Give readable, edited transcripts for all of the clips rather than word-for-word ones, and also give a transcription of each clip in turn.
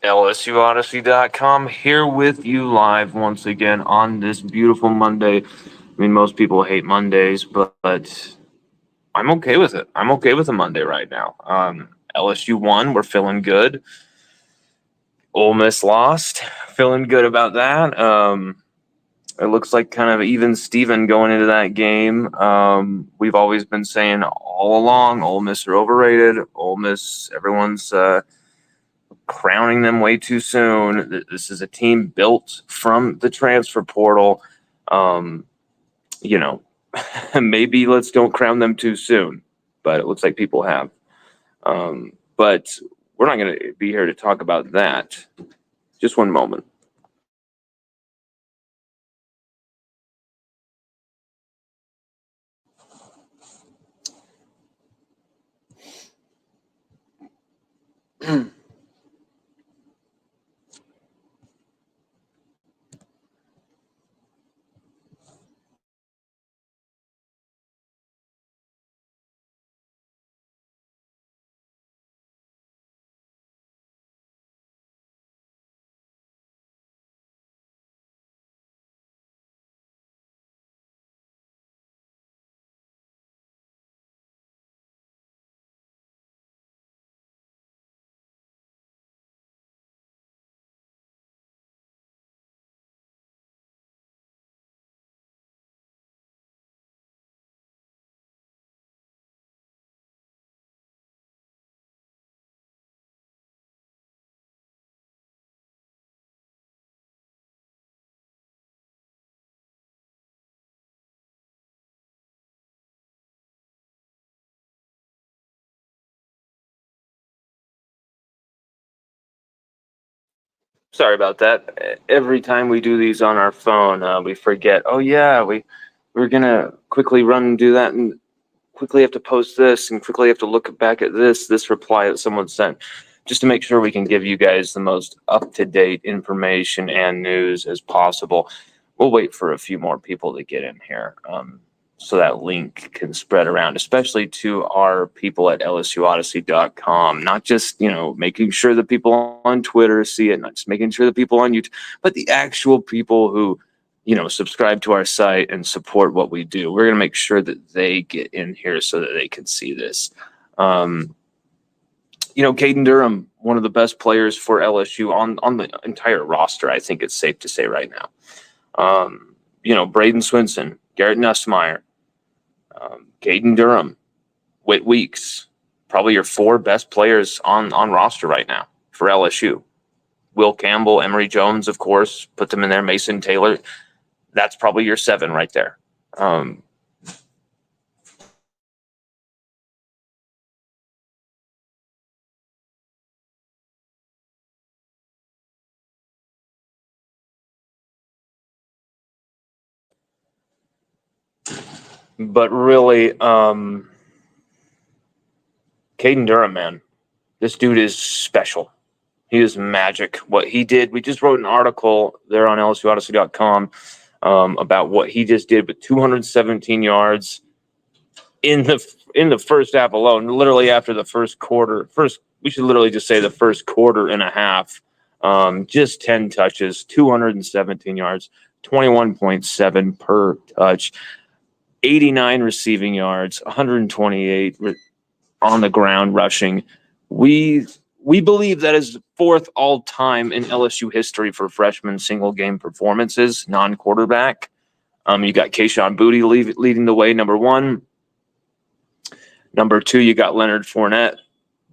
LSUODYSSEY.COM here with you live once again on this beautiful Monday. I mean, most people hate Mondays, but I'm okay with it. I'm okay with a Monday right now. LSU won. We're feeling good. Ole Miss lost. Feeling good about that. It looks like kind of even Steven going into that game. We've always been saying all along, Ole Miss are overrated. Ole Miss, everyone's crowning them way too soon. This is a team built from the transfer portal. Maybe let's don't crown them too soon, but it looks like people have. But we're not going to be here to talk about that. Just one moment. Sorry about that. Every time we do these on our phone, we forget. Oh yeah, we're gonna quickly run and do that, and quickly have to post this, and quickly have to look back at this reply that someone sent, just to make sure we can give you guys the most up to date information and news as possible. We'll wait for a few more people to get in here. So that link can spread around, especially to our people at LSUODYSSEY.COM. Not just, making sure that people on Twitter see it, not just making sure that people on YouTube, but the actual people who, subscribe to our site and support what we do. We're going to make sure that they get in here so that they can see this. Caden Durham, one of the best players for LSU on the entire roster, I think it's safe to say right now. Braden Swinson, Garrett Nussmeier, Caden Durham, Whit Weeks, probably your four best players on roster right now for LSU. Will Campbell, Emory Jones, of course, put them in there. Mason Taylor, that's probably your seven right there. But really, Caden Durham, man, this dude is special. He is magic. What he did, we just wrote an article there on LSUODYSSEY.COM about what he just did with 217 yards in the first half alone. Literally after the first quarter, we should literally just say the first quarter and a half. Just 10 touches, 217 yards, 21.7 per touch. 89 receiving yards, 128 on the ground rushing. We believe that is fourth all time in LSU history for freshman single game performances, non-quarterback. You got Kayshon Boutte leading the way, number one. Number two, you got Leonard Fournette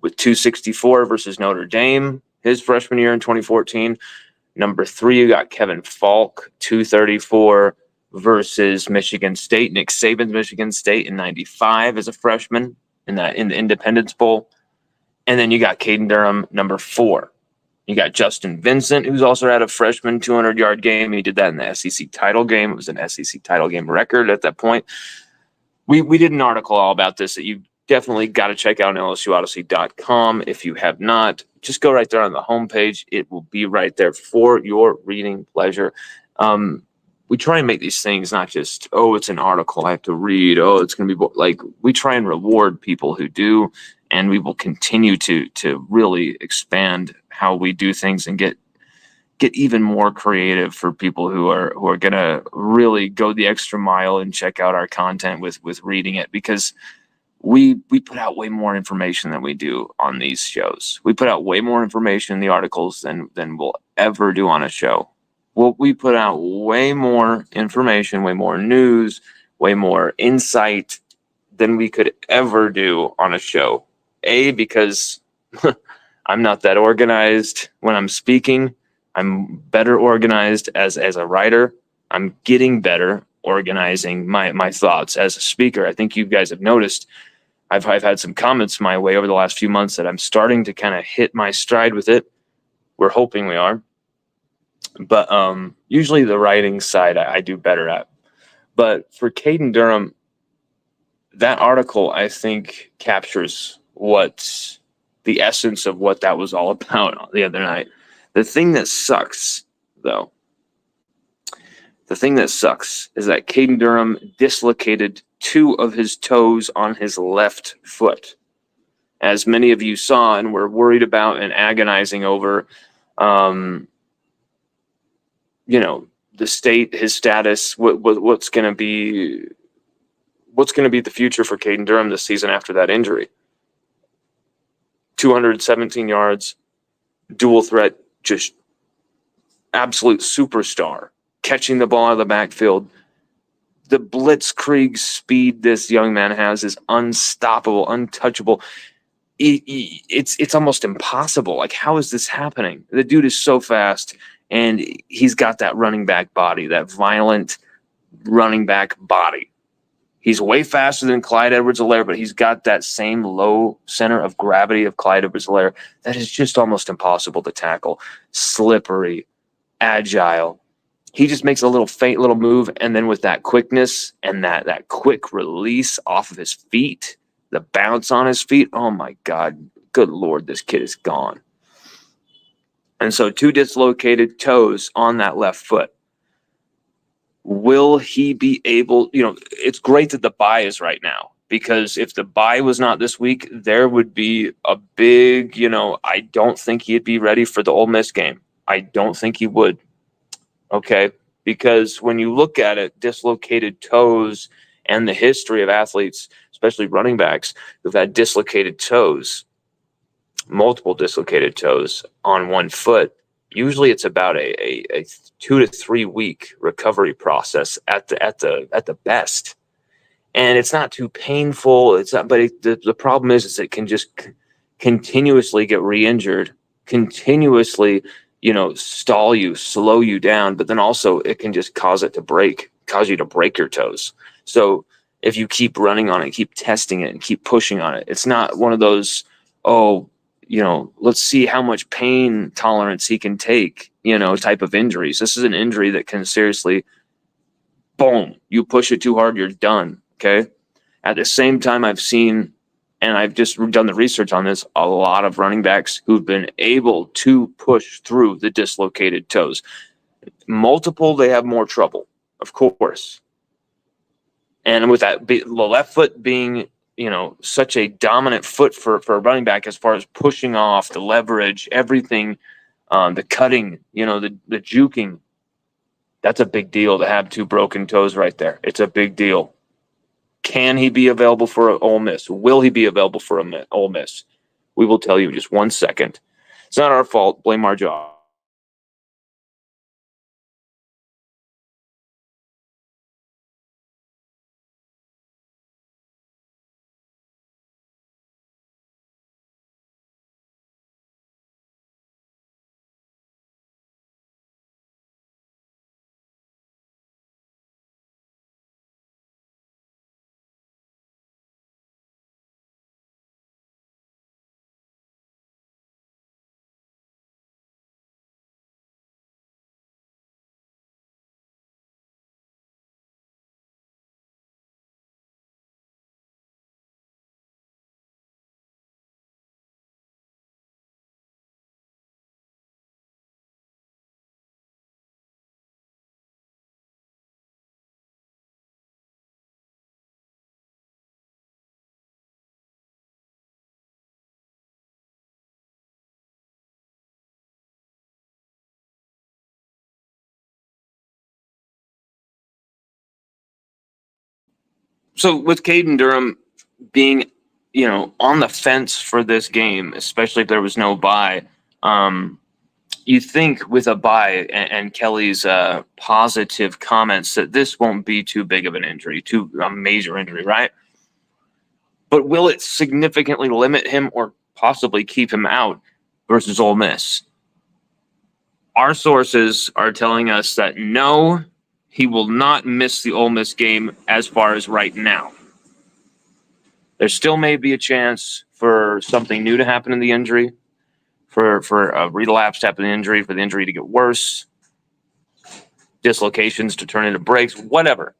with 264 versus Notre Dame, his freshman year in 2014. Number three, you got Kevin Falk, 234 versus Michigan State. Nick Saban's Michigan State in 95 as a freshman in the Independence Bowl. And then you got Caden Durham, number four. You got Justin Vincent, who's also had a freshman 200-yard game. He did that in the SEC title game. It was an SEC title game record at that point. We did an article all about this that you definitely got to check out on LSUODYSSEY.COM. If you have not, just go right there on the homepage. It will be right there for your reading pleasure. We try and make these things not just, it's an article I have to read. It's going to be like, we try and reward people who do. and we will continue to really expand how we do things and get even more creative for people who are going to really go the extra mile and check out our content with reading it, because we put out way more information than we do on these shows. We put out way more information in the articles than we'll ever do on a show. Well, we put out way more information, way more news, way more insight than we could ever do on a show. Because I'm not that organized when I'm speaking. I'm better organized as a writer. I'm getting better organizing my thoughts as a speaker. I think you guys have noticed I've had some comments my way over the last few months that I'm starting to kind of hit my stride with it. We're hoping we are. But usually the writing side I do better at. But for Caden Durham, that article, I think, captures what the essence of what that was all about the other night. The thing that sucks, though, is that Caden Durham dislocated 2 of his toes on his left foot. As many of you saw and were worried about and agonizing over, the state, his status, what's going to be the future for Caden Durham this season after that injury. 217 yards, dual threat, just absolute superstar, catching the ball out of the backfield. The blitzkrieg speed this young man has is unstoppable, untouchable. It's almost impossible. Like, how is this happening? The dude is so fast, and he's got that running back body, that violent running back body. He's way faster than Clyde Edwards-Helaire, but he's got that same low center of gravity of Clyde Edwards-Helaire that is just almost impossible to tackle. Slippery, agile. He just makes a little faint little move, and then with that quickness and that quick release off of his feet, the bounce on his feet, oh my God, good Lord, this kid is gone. And so 2 dislocated toes on that left foot. Will he be able, it's great that the bye is right now, because if the bye was not this week, there would be a big, I don't think he'd be ready for the Ole Miss game. I don't think he would. Okay. Because when you look at it, dislocated toes and the history of athletes, especially running backs who've had dislocated toes, multiple dislocated toes on one foot, usually it's about a 2 to 3 week recovery process at the best, and it's not too painful. It's not, but the problem is it can just continuously get re-injured, continuously, stall you, slow you down, but then also it can just cause you to break your toes. So if you keep running on it, keep testing it, and keep pushing on it, it's not one of those, let's see how much pain tolerance he can take, type of injuries. This is an injury that can seriously, boom, you push it too hard, you're done. Okay. At the same time, I've seen, and I've just done the research on this, a lot of running backs who've been able to push through the dislocated toes. Multiple, they have more trouble, of course. And with that, the left foot being, such a dominant foot for a running back as far as pushing off, the leverage, everything, the cutting, the juking, that's a big deal to have 2 broken toes right there. It's a big deal. Can he be available for Ole Miss? Will he be available for Ole Miss? We will tell you in just 1 second. It's not our fault. Blame our job. So with Caden Durham being, on the fence for this game, especially if there was no bye, you think with a bye and Kelly's positive comments that this won't be too big of an injury, a major injury, right? But will it significantly limit him or possibly keep him out versus Ole Miss? Our sources are telling us that no, he will not miss the Ole Miss game as far as right now. There still may be a chance for something new to happen in the injury, for a relapse to happen in the injury, for the injury to get worse, dislocations to turn into breaks, whatever.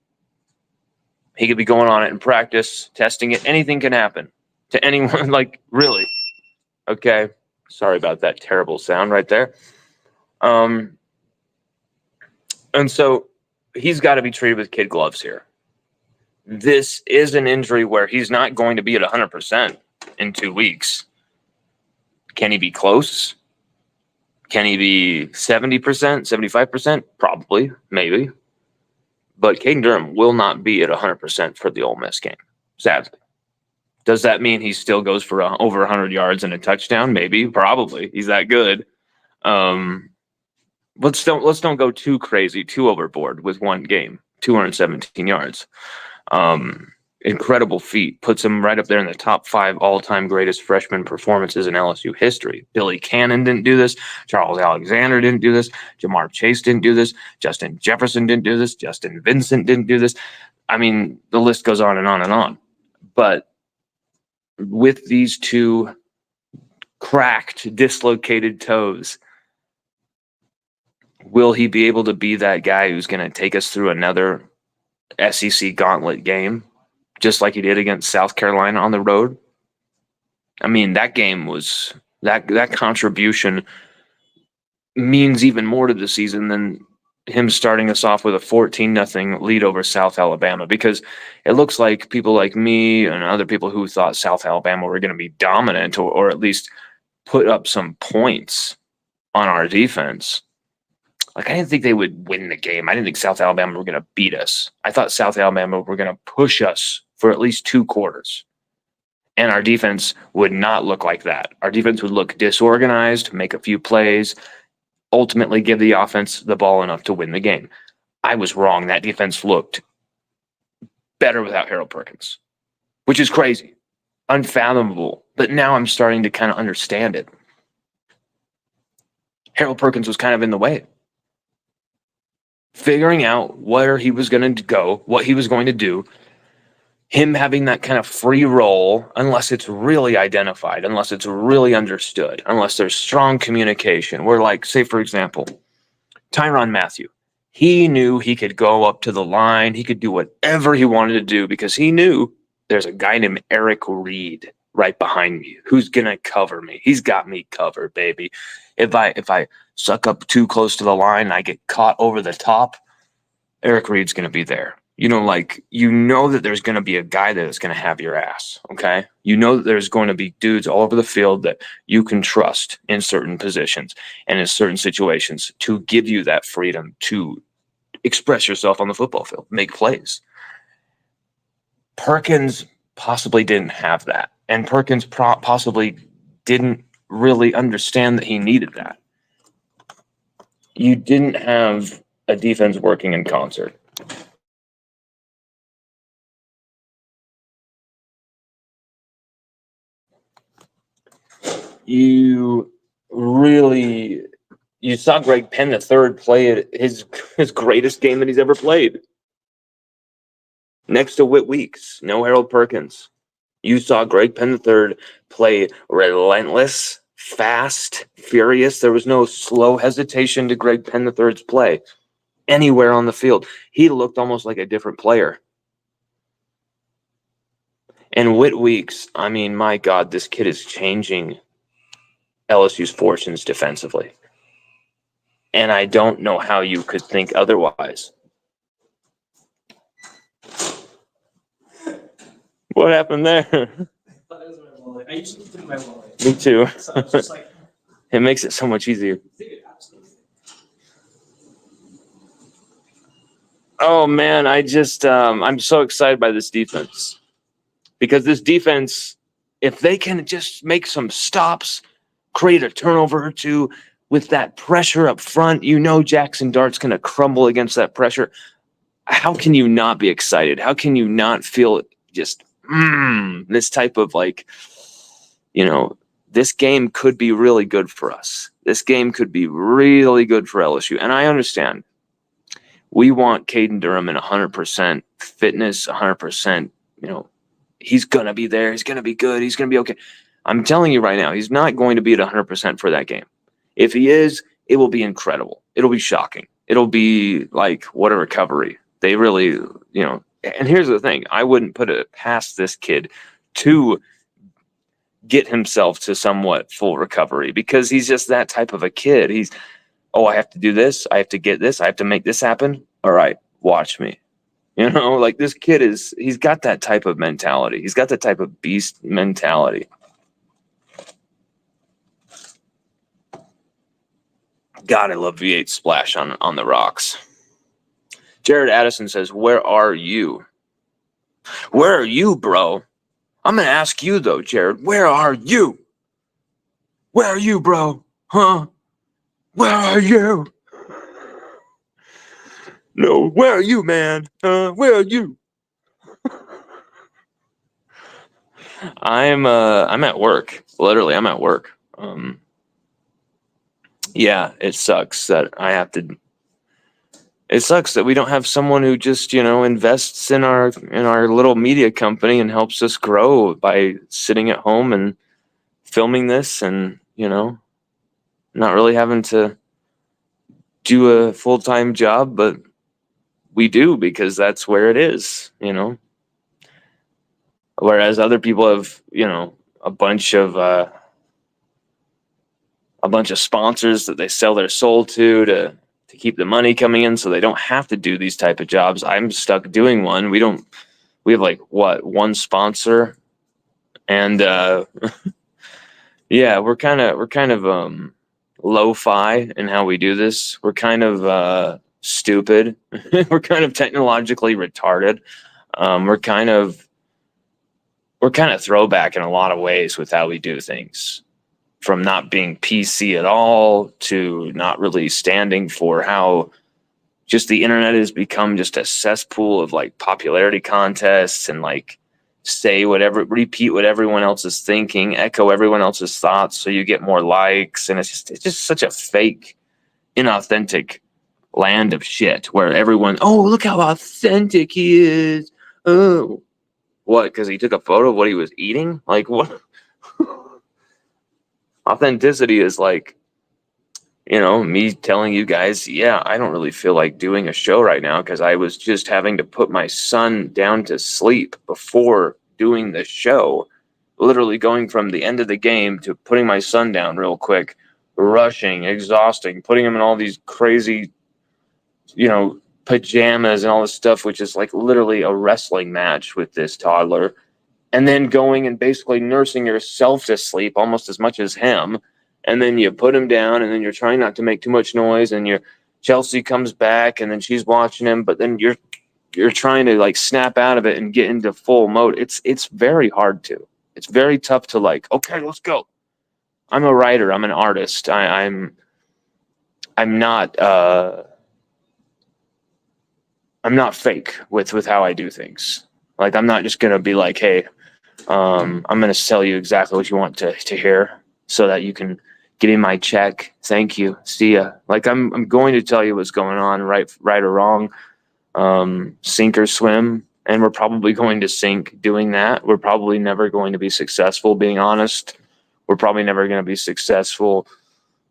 He could be going on it in practice, testing it. Anything can happen to anyone, like really. Okay. Sorry about that terrible sound right there. And so he's got to be treated with kid gloves here. This is an injury where he's not going to be at 100% in 2 weeks. Can he be close? Can he be 70%, 75%? Probably, maybe. But Caden Durham will not be at 100% for the Ole Miss game, sadly. Does that mean he still goes for over 100 yards and a touchdown? Maybe, probably. He's that good. Let's don't go too crazy, too overboard with one game. 217 yards. Incredible feat. Puts him right up there in the top 5 all-time greatest freshman performances in LSU history. Billy Cannon didn't do this. Charles Alexander didn't do this. Jamar Chase didn't do this. Justin Jefferson didn't do this. Justin Vincent didn't do this. I mean, the list goes on and on and on. But with these two cracked, dislocated toes, will he be able to be that guy who's going to take us through another SEC gauntlet game, just like he did against South Carolina on the road? I mean, that game was that contribution means even more to the season than him starting us off with a 14-0 lead over South Alabama, because it looks like people like me and other people who thought South Alabama were going to be dominant or at least put up some points on our defense. Like, I didn't think they would win the game. I didn't think South Alabama were going to beat us. I thought South Alabama were going to push us for at least 2 quarters. And our defense would not look like that. Our defense would look disorganized, make a few plays, ultimately give the offense the ball enough to win the game. I was wrong. That defense looked better without Harold Perkins, which is crazy, unfathomable. But now I'm starting to kind of understand it. Harold Perkins was kind of in the way. Figuring out where he was going to go, what he was going to do, him having that kind of free roll, unless it's really identified, unless it's really understood, unless there's strong communication. Where, like, say, for example, Tyrann Mathieu, he knew he could go up to the line. He could do whatever he wanted to do because he knew there's a guy named Eric Reed right behind me who's going to cover me. He's got me covered, baby. If I suck up too close to the line and I get caught over the top, Eric Reed's going to be there. That there's going to be a guy that is going to have your ass, okay? You know that there's going to be dudes all over the field that you can trust in certain positions and in certain situations to give you that freedom to express yourself on the football field, make plays. Perkins possibly didn't have that, and Perkins possibly didn't really understand that he needed that. You didn't have a defense working in concert. You saw Greg Penn III play his greatest game that he's ever played. Next to Whit Weeks, no Harold Perkins. You saw Greg Penn III play relentless, fast, furious. There was no slow hesitation to Greg Penn III's play anywhere on the field. He looked almost like a different player. And Whit Weeks, I mean, my God, this kid is changing LSU's fortunes defensively. And I don't know how you could think otherwise. What happened there? I thought it was my wallet. I usually put it in my wallet. Me too. So it's just like, It makes it so much easier. dude, absolutely. Oh man, I'm so excited by this defense, because this defense, if they can just make some stops, create a turnover or two with that pressure up front, Jackson Dart's going to crumble against that pressure. How can you not be excited? How can you not feel just this type of this game could be really good for us. This game could be really good for LSU. And I understand. We want Caden Durham in 100% fitness, 100%, he's going to be there. He's going to be good. He's going to be okay. I'm telling you right now, he's not going to be at 100% for that game. If he is, it will be incredible. It'll be shocking. It'll be like, what a recovery. They really, and here's the thing. I wouldn't put it past this kid to get himself to somewhat full recovery, because he's just that type of a kid. I have to do this. I have to get this. I have to make this happen. All right, watch me. Like this kid he's got that type of mentality. He's got that type of beast mentality. God, I love V8 Splash on the rocks. Jared Addison says, where are you? Where are you, bro? I'm going to ask you, though, Jared. Where are you? Where are you, bro? Huh? Where are you? No, where are you, man? Where are you? I'm at work. Literally, I'm at work. Yeah, it sucks that I have to. It sucks that we don't have someone who just, invests in our little media company and helps us grow by sitting at home and filming this, and not really having to do a full-time job, but we do because that's where it is, Whereas other people have, a bunch of sponsors that they sell their soul to keep the money coming in, so they don't have to do these type of jobs. I'm stuck doing one. We have one sponsor, and yeah, we're kind of lo-fi in how we do this. We're kind of stupid. We're kind of technologically retarded. We're kind of throwback in a lot of ways with how we do things, from not being PC at all to not really standing for how just the internet has become just a cesspool of popularity contests and repeat what everyone else is thinking, echo everyone else's thoughts so you get more likes. And it's just such a fake, inauthentic land of shit where everyone, oh, look how authentic he is. Oh, what? Because he took a photo of what he was eating? Like, what? Authenticity is me telling you guys, yeah, I don't really feel like doing a show right now because I was just having to put my son down to sleep before doing the show. Literally going from the end of the game to putting my son down real quick, rushing, exhausting, putting him in all these crazy, pajamas and all this stuff, which is literally a wrestling match with this toddler. And then going and basically nursing yourself to sleep almost as much as him. And then you put him down, and then you're trying not to make too much noise, and Chelsea comes back, and then she's watching him, but then you're trying to snap out of it and get into full mode. It's very hard to. It's very tough to okay, let's go. I'm a writer. I'm an artist. I'm not fake with how I do things. I'm not just gonna be hey, I'm gonna sell you exactly what you want to hear so that you can give me my check. Thank you. See ya. I'm going to tell you what's going on, right or wrong, sink or swim. And we're probably going to sink doing that. We're probably never going to be successful, being honest. We're probably never going to be successful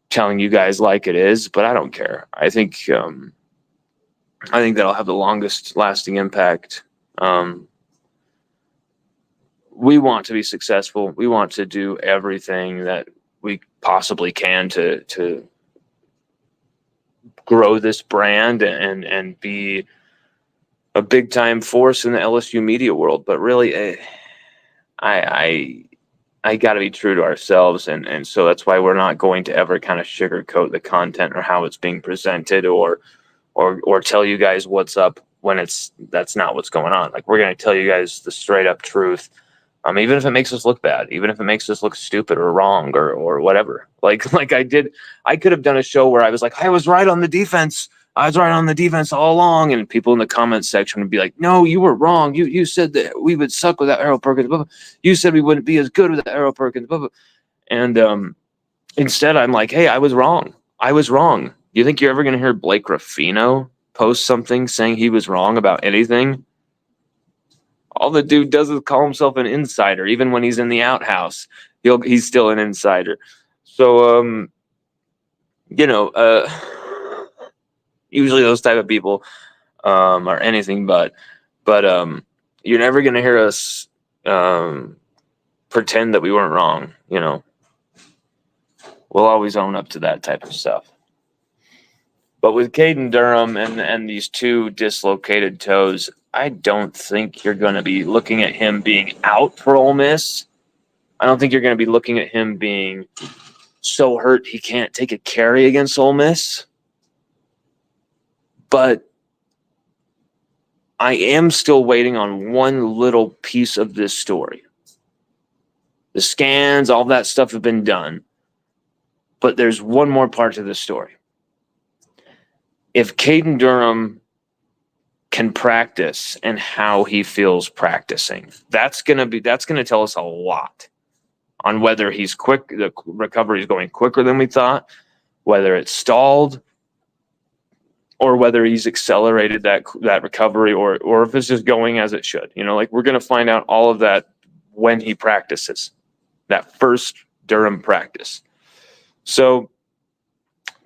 telling you guys like it is, but I don't care. I think that'll have the longest lasting impact. We want to be successful. We want to do everything that we possibly can to grow this brand and be a big time force in the LSU media world. But really, I got to be true to ourselves, and so that's why we're not going to ever kind of sugarcoat the content or how it's being presented or tell you guys what's up when that's not what's going on. Like, we're going to tell you guys the straight up truth. Even if it makes us look bad, even if it makes us look stupid or wrong or whatever. Like I could have done a show where I was like, I was right on the defense. I was right on the defense all along. And people in the comments section would be like, no, you were wrong. You said that we would suck without Errol Perkins. Blah, blah. You said we wouldn't be as good without Errol Perkins. Blah, blah. And instead, I'm like, hey, I was wrong. I was wrong. You think you're ever going to hear Blake Ruffino post something saying he was wrong about anything? All the dude does is call himself an insider. Even when he's in the outhouse, he's still an insider. So, usually those type of people are anything but. But you're never going to hear us pretend that we weren't wrong. We'll always own up to that type of stuff. But with Caden Durham and these two dislocated toes, I don't think you're going to be looking at him being out for Ole Miss. I don't think you're going to be looking at him being so hurt he can't take a carry against Ole Miss. But I am still waiting on one little piece of this story. The scans, all that stuff have been done. But there's one more part to the story. If Caden Durham can practice and how he feels practicing, that's gonna tell us a lot on whether he's quick, the recovery is going quicker than we thought, whether it's stalled, or whether he's accelerated that recovery, or if it's just going as it should. Like, we're gonna find out all of that when he practices, that first Durham practice. So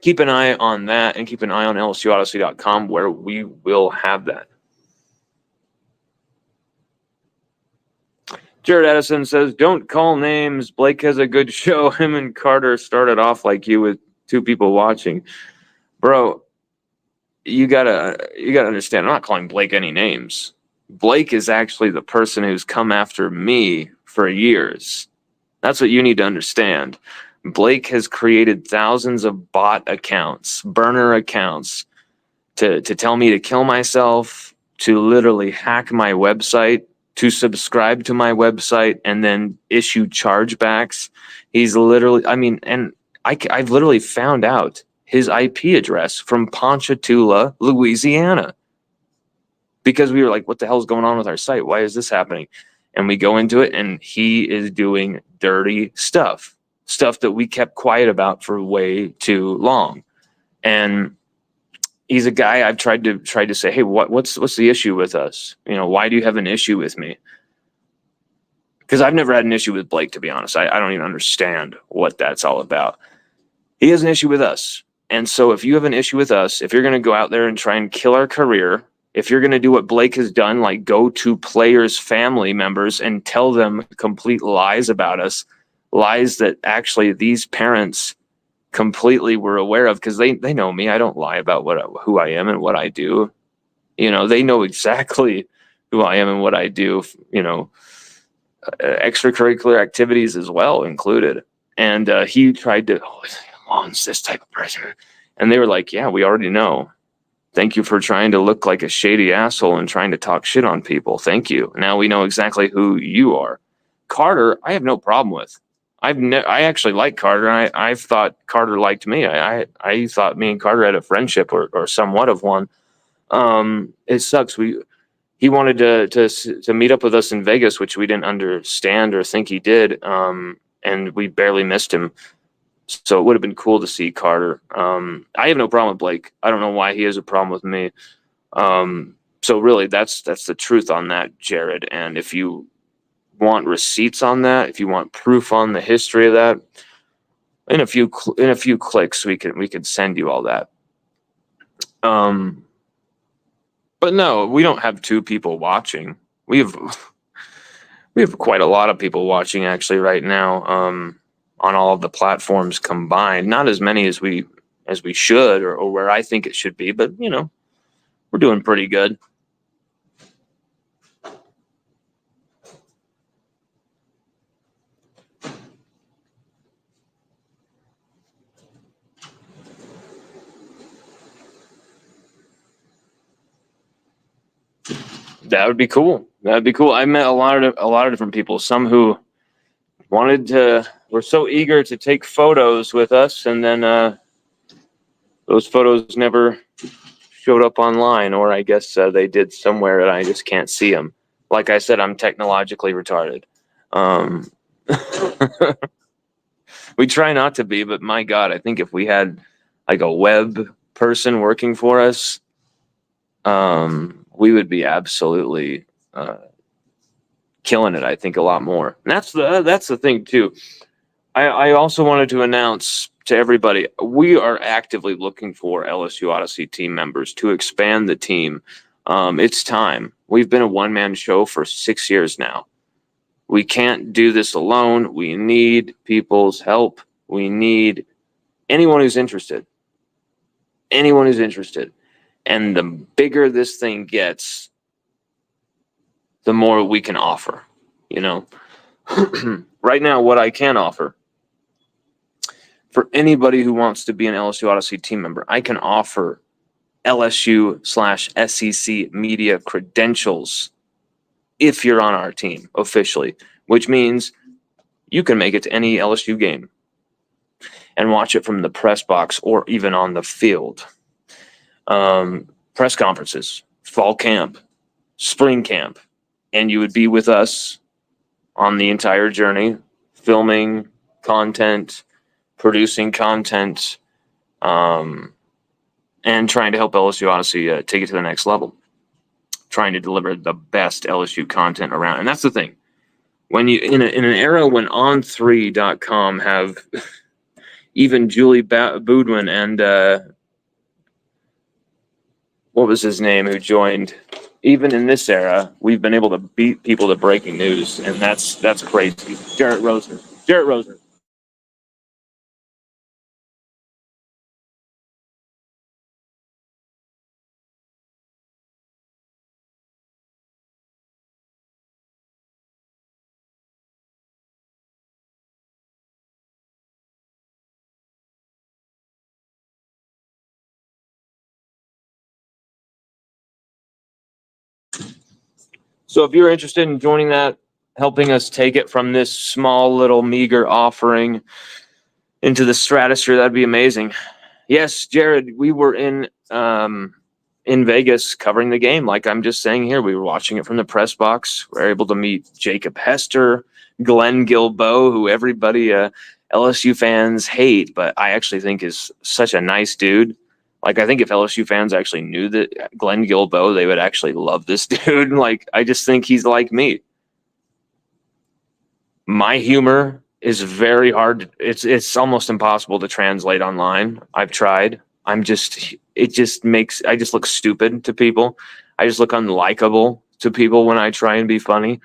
keep an eye on that, and keep an eye on LSUODYSSEY.com, where we will have that. Jared Edison says, don't call names. Blake has a good show. Him and Carter started off like you with two people watching. Bro, you gotta understand, I'm not calling Blake any names. Blake is actually the person who's come after me for years. That's what you need to understand. Blake has created thousands of bot accounts, burner accounts, to tell me to kill myself, to literally hack my website, to subscribe to my website, and then issue chargebacks. He's literally, I've literally found out his IP address from Ponchatoula, Louisiana, because we were like, what the hell's going on with our site? Why is this happening? And we go into it, and he is doing dirty stuff that we kept quiet about for way too long. And he's a guy I've tried to say, hey, what's the issue with us? Why do you have an issue with me? Because I've never had an issue with Blake, to be honest. I don't even understand what that's all about. He has an issue with us. And so if you have an issue with us, if you're going to go out there and try and kill our career, if you're going to do what Blake has done, like go to players' family members and tell them complete lies about us, lies that actually these parents completely were aware of, because they know me. I don't lie about who I am and what I do. They know exactly who I am and what I do, extracurricular activities as well included. And he tried to, Lon's this type of person. And they were like, yeah, we already know. Thank you for trying to look like a shady asshole and trying to talk shit on people. Thank you. Now we know exactly who you are. Carter, I have no problem with. I actually like Carter. I thought Carter liked me. I thought me and Carter had a friendship, or somewhat of one. It sucks. He wanted to meet up with us in Vegas, which we didn't understand or think he did. And we barely missed him. So it would have been cool to see Carter. I have no problem with Blake. I don't know why he has a problem with me. So really, that's the truth on that, Jared. And if you want receipts on that, if you want proof on the history of that, in a few clicks, we could send you all that. But no, we don't have two people watching. We have quite a lot of people watching actually right now. On all of the platforms combined, not as many as we should, or where I think it should be, but we're doing pretty good. That would be cool. That'd be cool. I met a lot of different people. Some who were so eager to take photos with us, and then those photos never showed up online, or I guess they did somewhere and I just can't see them. Like I said, I'm technologically retarded. We try not to be, but my God, I think if we had like a web person working for us, we would be absolutely killing it. I think a lot more. And that's the thing too. I also wanted to announce to everybody, we are actively looking for LSU Odyssey team members to expand the team. It's time. We've been a one-man show for 6 years now. We can't do this alone. We need people's help. We need anyone who's interested. Anyone who's interested. And the bigger this thing gets, the more we can offer, you know. Right now, what I can offer for anybody who wants to be an LSU Odyssey team member, I can offer LSU/SEC media credentials if you're on our team officially, which means you can make it to any LSU game and watch it from the press box or even on the field. Press conferences, fall camp, spring camp, and you would be with us on the entire journey, filming content, producing content, and trying to help LSU Odyssey take it to the next level, trying to deliver the best LSU content around. And that's the thing. When you in an era when On3.com have even Julie Boudwin and what was his name who joined, even in this era, we've been able to beat people to breaking news, and that's crazy. Jarrett Rosen. So if you're interested in joining that, helping us take it from this small little meager offering into the stratosphere, that'd be amazing. Yes, Jared, we were in Vegas covering the game. Like I'm just saying here, we were watching it from the press box. We were able to meet Jacob Hester, Glenn Guilbeau, who everybody LSU fans hate, but I actually think is such a nice dude. Like, I think if LSU fans actually knew that Glenn Guilbeau, they would actually love this dude. Like, I just think he's like me. My humor is very hard. It's almost impossible to translate online. I've tried. I just look stupid to people. I just look unlikable to people when I try and be funny.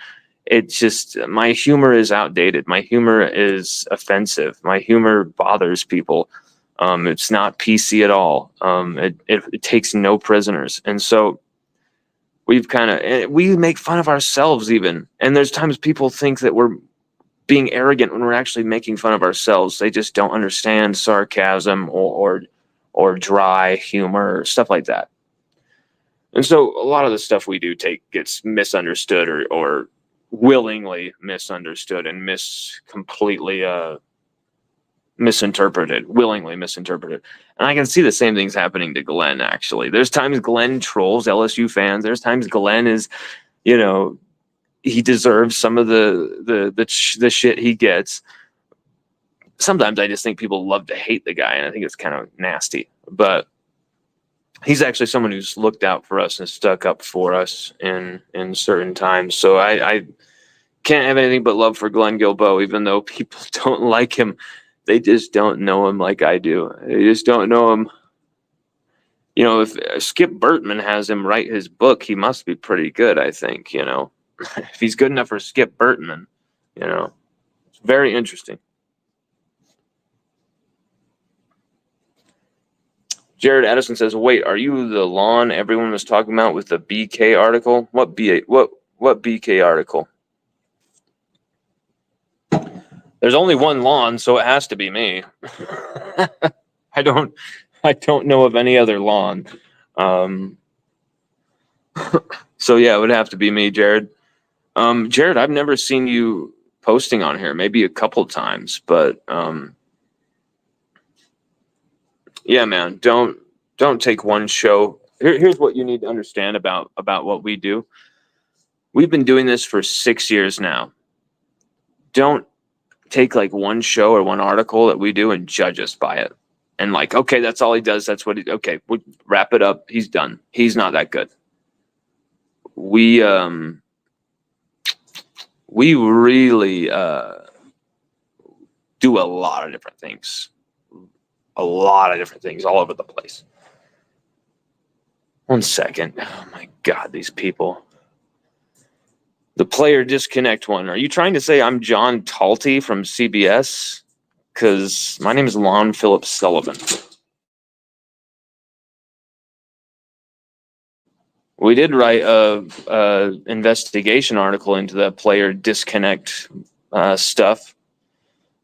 It's just, my humor is outdated. My humor is offensive. My humor bothers people. It's not PC at all. It takes no prisoners. And so we make fun of ourselves even. And there's times people think that we're being arrogant when we're actually making fun of ourselves. They just don't understand sarcasm or dry humor, stuff like that. And so a lot of the stuff we do gets misunderstood or willingly misunderstood and completely willingly misinterpreted. And I can see the same things happening to Glenn, actually. There's times Glenn trolls LSU fans. There's times Glenn is, he deserves some of the shit he gets. Sometimes I just think people love to hate the guy, and I think it's kind of nasty. But he's actually someone who's looked out for us and stuck up for us in certain times. So I can't have anything but love for Glenn Guilbeau, even though people don't like him. They just don't know him like I do. They just don't know him. If Skip Bertman has him write his book, he must be pretty good, I think, if he's good enough for Skip Bertman, it's very interesting. Jared Addison says, "Wait, are you the lawn everyone was talking about with the BK article? What BK article? There's only one lawn, so it has to be me. I don't know of any other lawn. So yeah, it would have to be me, Jared. Jared, I've never seen you posting on here, maybe a couple times, but yeah, man, don't take one show. Here's what you need to understand about what we do. We've been doing this for 6 years now. Don't take like one show or one article that we do and judge us by it. And like, okay, that's all he does. That's what he, okay, we wrap it up. He's done. He's not that good. We really do a lot of different things. A lot of different things all over the place. 1 second. Oh my God, these people. The player disconnect one. Are you trying to say I'm John Talty from CBS? Because my name is Lon Phillips Sullivan. We did write a investigation article into the player disconnect stuff.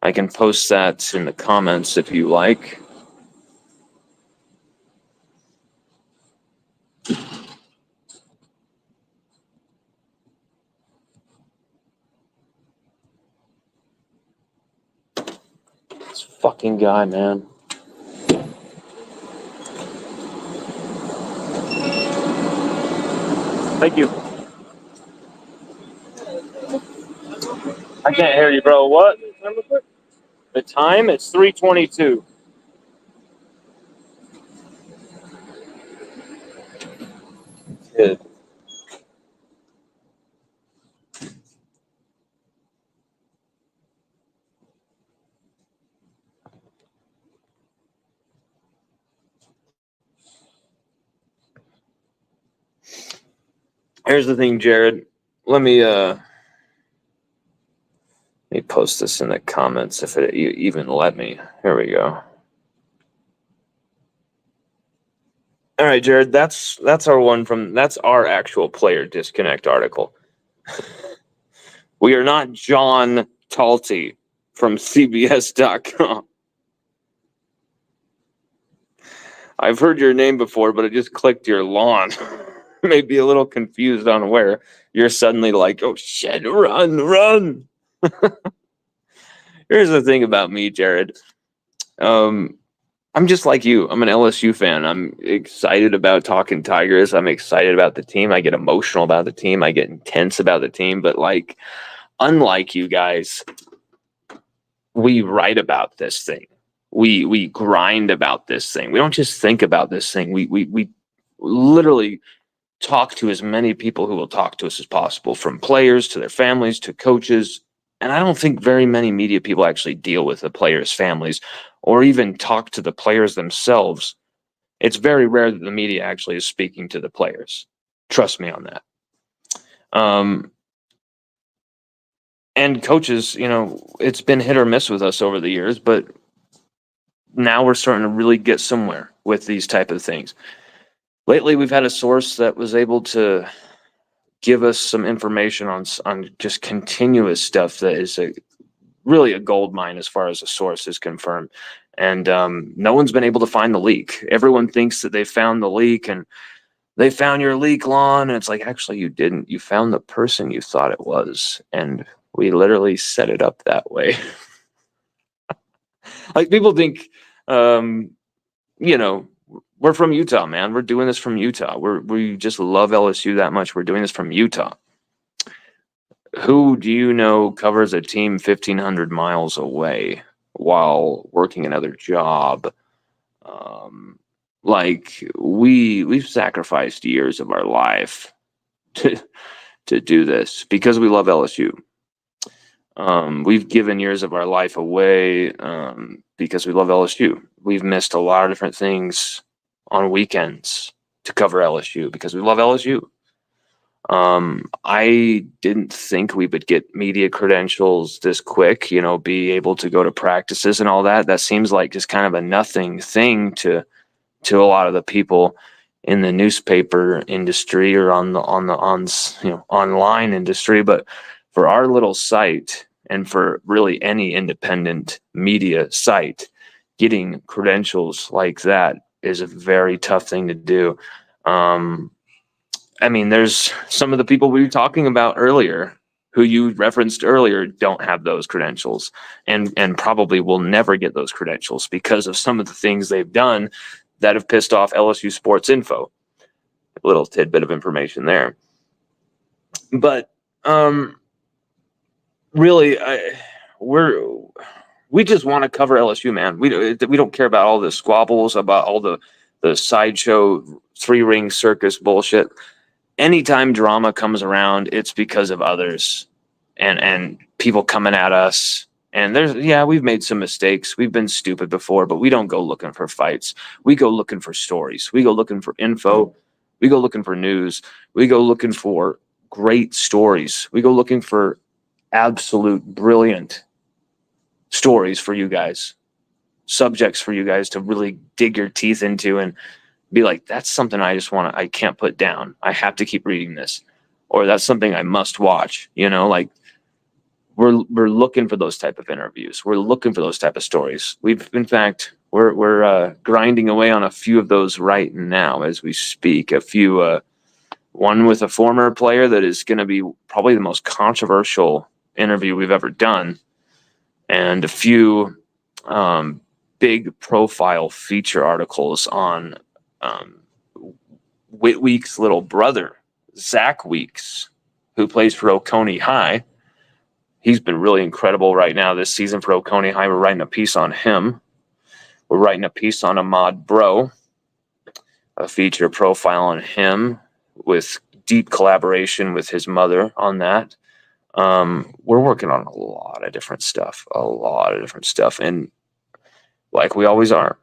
I can post that in the comments if you like. This fucking guy, man. Thank you. I can't hear you, bro. What? The time? It's 3:22. Good. Here's the thing, Jared. Let me post this in the comments if it even let me. Here we go. All right, Jared, that's our one that's our actual player disconnect article. We are not John Talty from CBS.com. I've heard your name before, but I just clicked your lawn. May be a little confused on where you're suddenly like, oh shit, run. Here's the thing about me, Jared. I'm just like you. I'm an LSU fan. I'm excited about talking Tigers. I'm excited about the team. I get emotional about the team. I get intense about the team. But like, unlike you guys, we write about this thing. We grind about this thing. We don't just think about this thing. We literally talk to as many people who will talk to us as possible, from players to their families to coaches. And I don't think very many media people actually deal with the players' families or even talk to the players themselves. It's very rare that the media actually is speaking to the players. Trust me on that. And coaches, you know, it's been hit or miss with us over the years, but now we're starting to really get somewhere with these type of things. Lately, we've had a source that was able to give us some information on just continuous stuff that is really a gold mine as far as the source is confirmed. And no one's been able to find the leak. Everyone thinks that they found the leak and they found your leak, Lon. And it's like, actually, you didn't. You found the person you thought it was. And we literally set it up that way. Like, people think, you know, we're from Utah, man. We're doing this from Utah. We just love LSU that much. We're doing this from Utah. Who do you know covers a team 1,500 miles away while working another job? Like, we've sacrificed years of our life to do this because we love LSU. We've given years of our life away because we love LSU. We've missed a lot of different things on weekends to cover LSU because we love LSU. I didn't think we would get media credentials this quick, you know, be able to go to practices and all that. That seems like just kind of a nothing thing to a lot of the people in the newspaper industry or on online industry. But for our little site and for really any independent media site, getting credentials like that is a very tough thing to do. I mean, there's some of the people we were talking about earlier who you referenced earlier don't have those credentials and probably will never get those credentials because of some of the things they've done that have pissed off LSU Sports Info. A little tidbit of information there. But really, we just want to cover LSU, man. We don't care about all the squabbles, about all the sideshow 3-ring circus bullshit. Anytime drama comes around, it's because of others and people coming at us. And we've made some mistakes. We've been stupid before, but we don't go looking for fights. We go looking for stories. We go looking for info. We go looking for news. We go looking for great stories. We go looking for absolute brilliant stories for you guys, subjects for you guys to really dig your teeth into and be like, that's something I can't put down. I have to keep reading this, or that's something I must watch. Like we're looking for those type of interviews. We're looking for those type of stories. We're grinding away on a few of those right now as we speak. One with a former player that is going to be probably the most controversial interview we've ever done, and a few big profile feature articles on Whit Weeks' little brother, Zach Weeks, who plays for Oconee High. He's been really incredible right now this season for Oconee High. We're writing a piece on him. We're writing a piece on Ahmad Bro, a feature profile on him with deep collaboration with his mother on that. We're working on a lot of different stuff. And like we always are,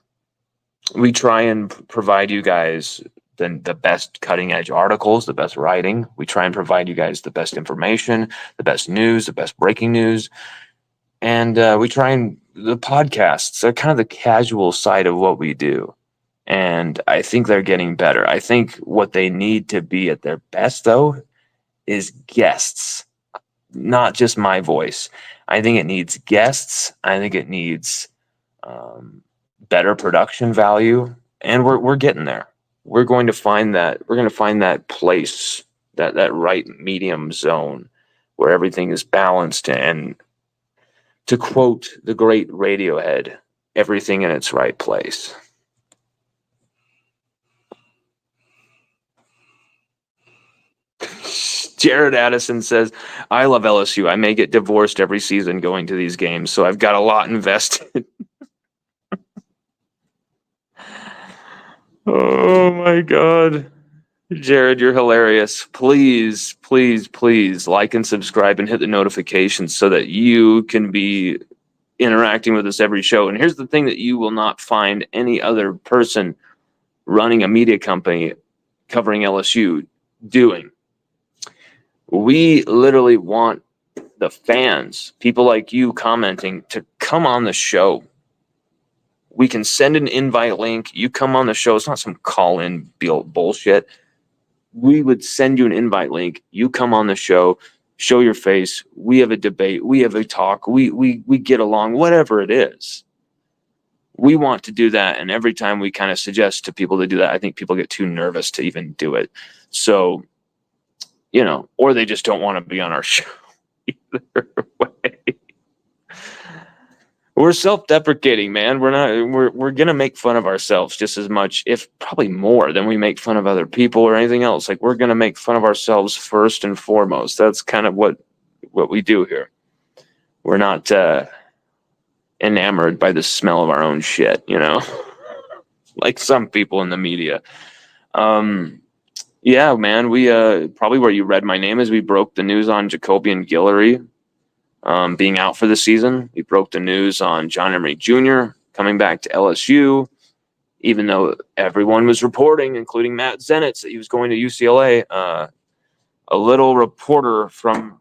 we try and provide you guys the best cutting edge articles, the best writing. We try and provide you guys the best information, the best news, the best breaking news. And the podcasts are kind of the casual side of what we do. And I think they're getting better. I think what they need to be at their best, though, is guests, not just my voice. I think it needs guests. I think it needs better production value, and we're getting there. We're going to find that. We're going to find that place, that right medium zone where everything is balanced. And to quote the great Radiohead, everything in its right place. Jared Addison says, I love LSU. I may get divorced every season going to these games, so I've got a lot invested. Oh my God. Jared, you're hilarious. Please, please, please like and subscribe and hit the notifications so that you can be interacting with us every show. And here's the thing that you will not find any other person running a media company covering LSU doing. We literally want the fans, people like you commenting, to come on the show. We can send an invite link. You come on the show. It's not some call-in bullshit. We would send you an invite link. You come on the show, show your face. We have a debate. We have a talk. We get along, whatever it is. We want to do that. And every time we kind of suggest to people to do that, I think people get too nervous to even do it. So, or they just don't want to be on our show either way. We're self-deprecating, man. We're gonna make fun of ourselves just as much, if probably more, than we make fun of other people or anything else. Like, we're gonna make fun of ourselves first and foremost. That's kind of what we do here. We're not enamored by the smell of our own shit, like some people in the media. Yeah, man. We probably where you read my name is we broke the news on Jacoby and Guillory being out for the season. We broke the news on John Emery Jr. coming back to LSU, even though everyone was reporting, including Matt Zenitz, that he was going to UCLA. A little reporter from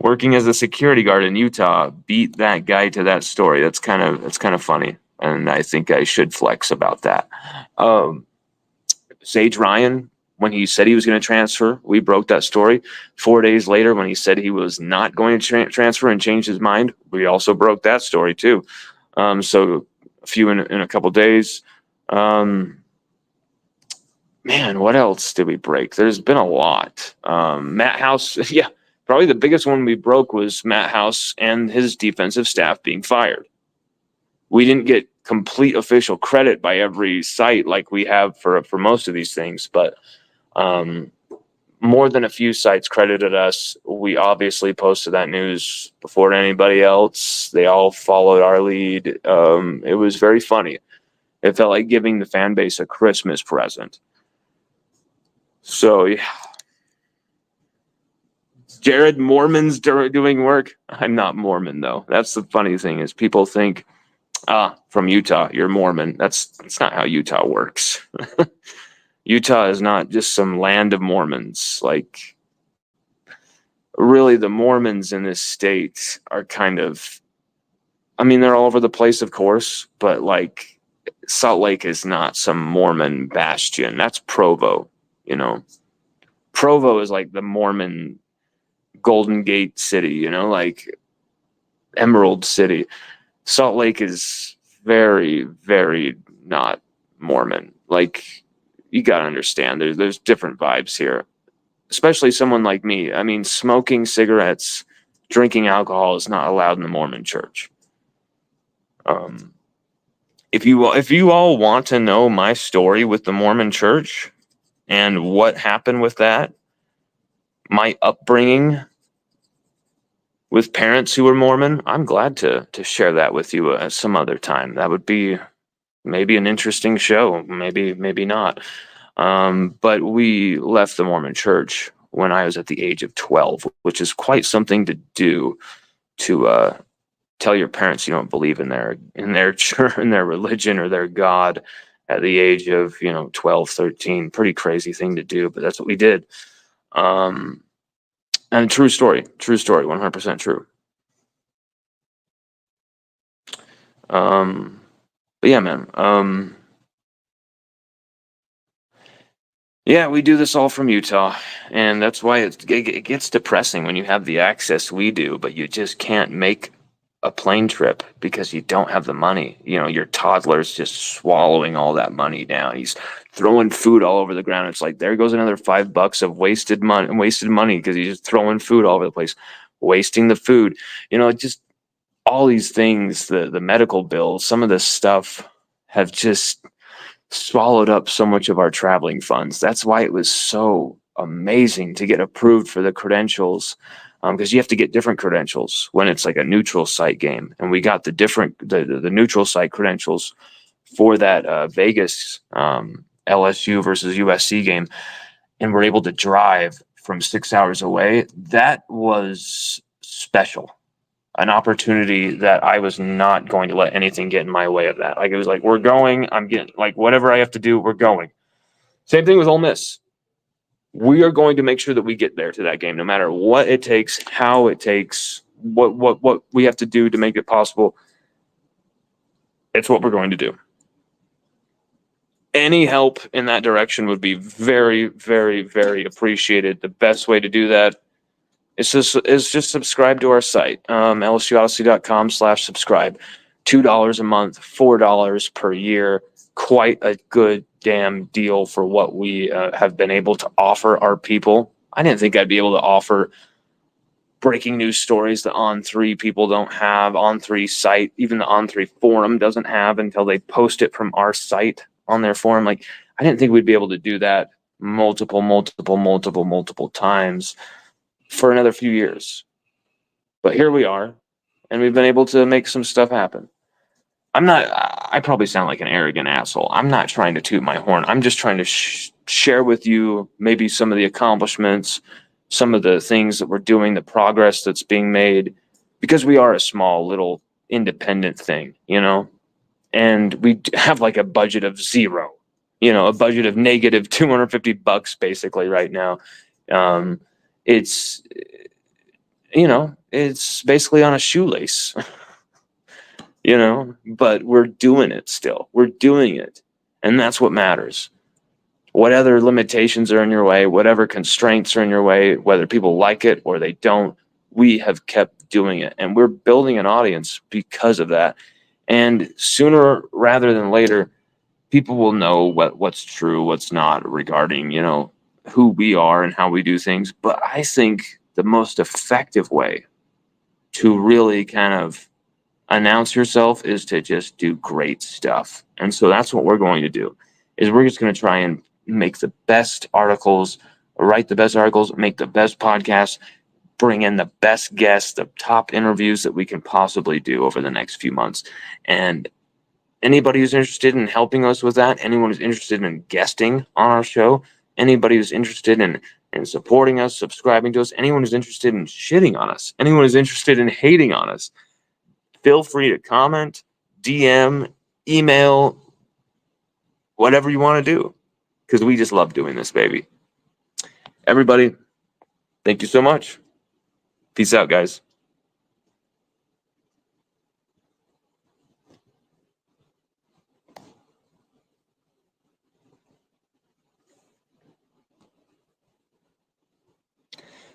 working as a security guard in Utah beat that guy to that story. That's kind of funny, and I think I should flex about that. Sage Ryan, when he said he was going to transfer, we broke that story. 4 days later, when he said he was not going to transfer and changed his mind, we also broke that story too. So a few in a couple days. Man, man, what else did we break? There's been a lot. Matt House, yeah, probably the biggest one we broke was Matt House and his defensive staff being fired. We didn't get complete official credit by every site like we have for most of these things, but more than a few sites credited us. We obviously posted that news before anybody else. They all followed our lead. It was very funny. It felt like giving the fan base a Christmas present. So, yeah. Jared, Mormon's doing work. I'm not Mormon, though. That's the funny thing is people think, from Utah, you're Mormon. That's not how Utah works. Utah is not just some land of Mormons. Like, really, the Mormons in this state are kind of, I mean, they're all over the place, of course, but like Salt Lake is not some Mormon bastion. That's Provo, you know. Provo is like the Mormon Golden Gate City, you know, like Emerald City. Salt Lake is very, very not Mormon. Like, you got to understand, there's different vibes here, especially someone like me. I mean, smoking cigarettes, drinking alcohol is not allowed in the Mormon church. If you all want to know my story with the Mormon church and what happened with that, my upbringing with parents who were Mormon, I'm glad to share that with you at some other time. That would be maybe an interesting show, maybe not. But we left the Mormon church when I was at the age of 12, which is quite something to do, to tell your parents you don't believe in their church, in their religion or their God at the age of 12, 13. Pretty crazy thing to do, but that's what we did. And true story, 100% true. But yeah, man. Yeah, we do this all from Utah, and that's why it gets depressing when you have the access we do, but you just can't make a plane trip because you don't have the money. Your toddler's just swallowing all that money down. He's throwing food all over the ground. It's like, there goes another $5 of wasted money because he's just throwing food all over the place, wasting the food. Just all these things, the medical bills, some of this stuff have just swallowed up so much of our traveling funds. That's why it was so amazing to get approved for the credentials, because you have to get different credentials when it's like a neutral site game, and we got the neutral site credentials for that Vegas LSU versus USC game, and we're able to drive from 6 hours away. That was special. An opportunity that I was not going to let anything get in my way of that. Like, it was like, we're going, I'm getting, like, whatever I have to do, we're going. Same thing with Ole Miss. We are going to make sure that we get there to that game, no matter what it takes, how it takes, what we have to do to make it possible. It's what we're going to do. Any help in that direction would be very, very, very appreciated. The best way to do that is just subscribe to our site, LSUODYSSEY.com/subscribe. $2 a month, $4 per year. Quite a good damn deal for what we have been able to offer our people. I didn't think I'd be able to offer breaking news stories that On3 people don't have, On3 site, even the On3 forum doesn't have until they post it from our site on their forum. Like, I didn't think we'd be able to do that multiple times for another few years. But here we are, and we've been able to make some stuff happen. I probably sound like an arrogant asshole. I'm not trying to toot my horn. I'm just trying to share with you maybe some of the accomplishments, some of the things that we're doing, the progress that's being made, because we are a small little independent thing, and we have like a budget of zero, a budget of negative $250 basically right now. It's basically on a shoelace, but we're doing it still. We're doing it. And that's what matters. What other limitations are in your way, whatever constraints are in your way, whether people like it or they don't, we have kept doing it. And we're building an audience because of that. And sooner rather than later, people will know what's true, what's not regarding, who we are and how we do things. But I think the most effective way to really kind of announce yourself is to just do great stuff. And so that's what we're going to do, is we're just going to try and make the best articles, write the best articles, make the best podcasts, bring in the best guests, the top interviews that we can possibly do over the next few months. And anybody who's interested in helping us with that, anyone who's interested in guesting on our show, anybody who's interested in supporting us, subscribing to us, anyone who's interested in shitting on us, anyone who's interested in hating on us, feel free to comment, DM, email, whatever you want to do, because we just love doing this, baby. Everybody, thank you so much. Peace out, guys.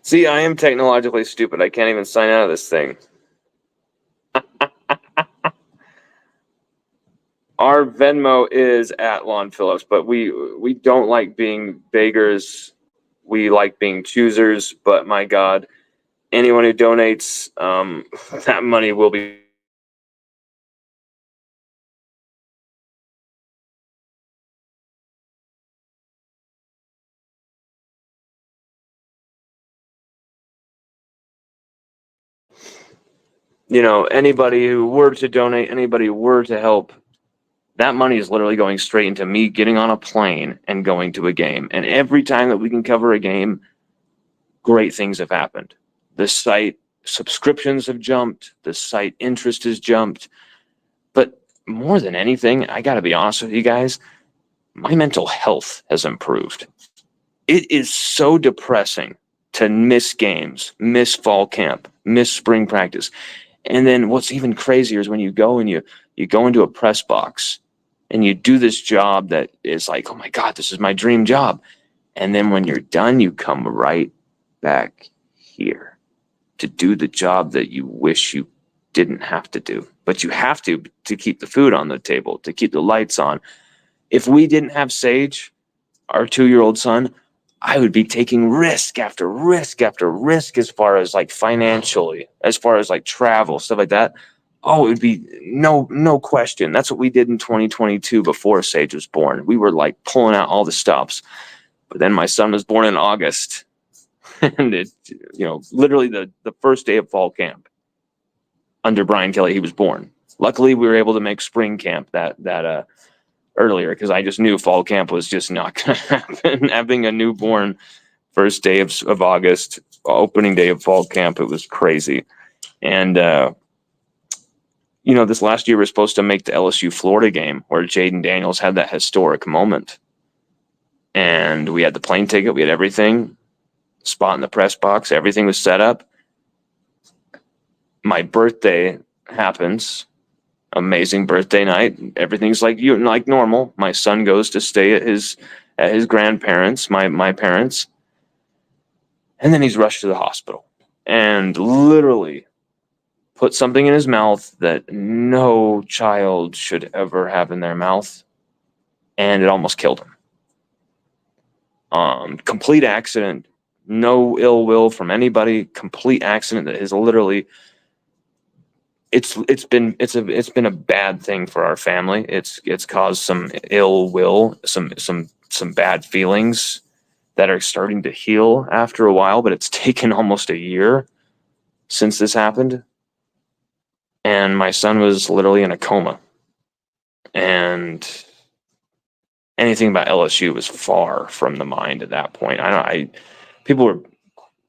See, I am technologically stupid. I can't even sign out of this thing. Our Venmo is at Lon Phillips, but we don't like being beggars. We like being choosers. But my God, anyone who donates, that money will be. Anybody who were to donate, anybody who were to help, that money is literally going straight into me getting on a plane and going to a game. And every time that we can cover a game, great things have happened. The site subscriptions have jumped. The site interest has jumped. But more than anything, I got to be honest with you guys, my mental health has improved. It is so depressing to miss games, miss fall camp, miss spring practice. And then what's even crazier is when you go and you go into a press box and you do this job that is like, oh my God, this is my dream job. And then when you're done, you come right back here to do the job that you wish you didn't have to do. But you have to keep the food on the table, to keep the lights on. If we didn't have Sage, our 2-year-old son, I would be taking risk after risk after risk as far as like financially, as far as like travel, stuff like that. Oh, it would be no question. That's what we did in 2022 before Sage was born. We were like pulling out all the stops. But then my son was born in August. And it, literally the first day of fall camp under Brian Kelly, he was born. Luckily, we were able to make spring camp that earlier, because I just knew fall camp was just not going to happen. Having a newborn first day of August, opening day of fall camp, it was crazy. And, this last year we're supposed to make the LSU Florida game where Jaden Daniels had that historic moment. And we had the plane ticket, we had everything, spot in the press box, everything was set up. My birthday happens. Amazing birthday night. Everything's like normal. My son goes to stay at his grandparents, my parents, and then he's rushed to the hospital and literally put something in his mouth that no child should ever have in their mouth, and it almost killed him. Complete accident, no ill will from anybody. Complete accident that has literally. It's been a bad thing for our family. It's caused some ill will, some bad feelings that are starting to heal after a while, but it's taken almost a year since this happened. And my son was literally in a coma. And anything about LSU was far from the mind at that point. People were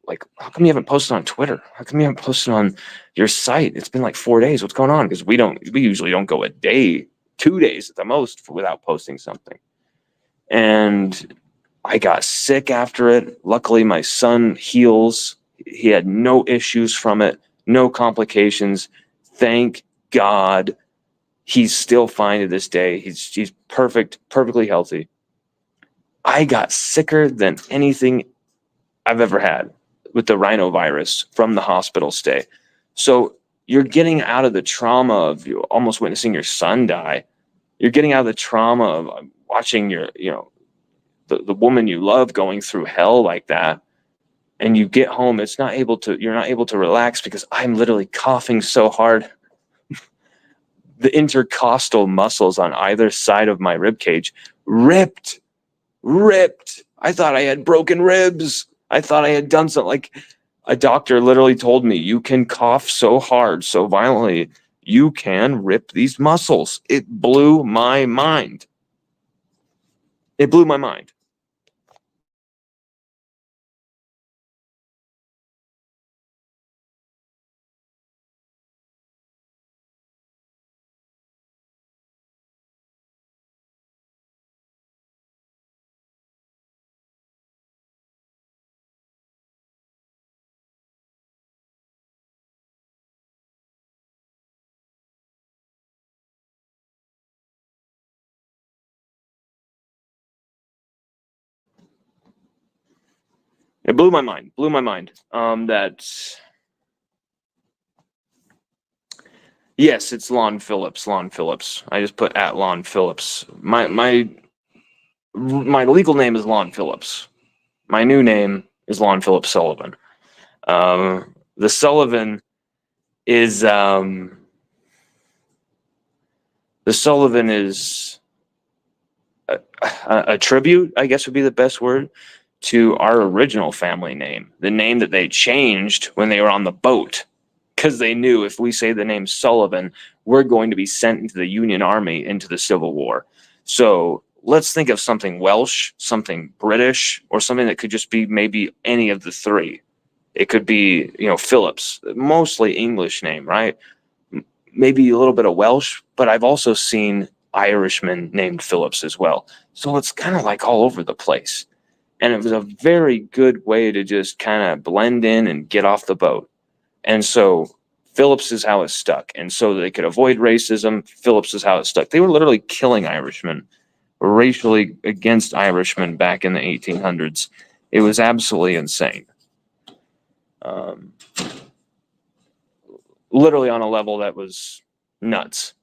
like, how come you haven't posted on Twitter? How come you haven't posted on your site? It's been like 4 days. What's going on? Because we usually don't go a day, 2 days at the most without posting something. And I got sick after it. Luckily, my son heals. He had no issues from it, no complications. Thank God. He's still fine to this day. He's perfectly healthy. I got sicker than anything I've ever had with the rhinovirus from the hospital stay. So you're getting out of the trauma of you almost witnessing your son die. You're getting out of the trauma of watching your, the woman you love going through hell like that. And you get home, you're not able to relax because I'm literally coughing so hard. The intercostal muscles on either side of my rib cage ripped. I thought I had broken ribs. I thought I had done something. Like, a doctor literally told me, you can cough so hard, so violently, you can rip these muscles. It blew my mind. It blew my mind. It blew my mind. Yes, it's Lon Phillips. I just put at Lon Phillips. My legal name is Lon Phillips. My new name is Lon Phillips Sullivan. The Sullivan is a tribute, I guess would be the best word, to our original family name, the name that they changed when they were on the boat, because they knew if we say the name Sullivan, we're going to be sent into the Union Army into the Civil War. So let's think of something Welsh, something British, or something that could just be maybe any of the three. It could be, Phillips, mostly English name, right? Maybe a little bit of Welsh, but I've also seen Irishmen named Phillips as well. So it's kind of like all over the place. And it was a very good way to just kind of blend in and get off the boat. And so Phillips is how it stuck. And so they could avoid racism, Phillips is how it stuck. They were literally killing Irishmen, racially against Irishmen back in the 1800s. It was absolutely insane. Literally on a level that was nuts.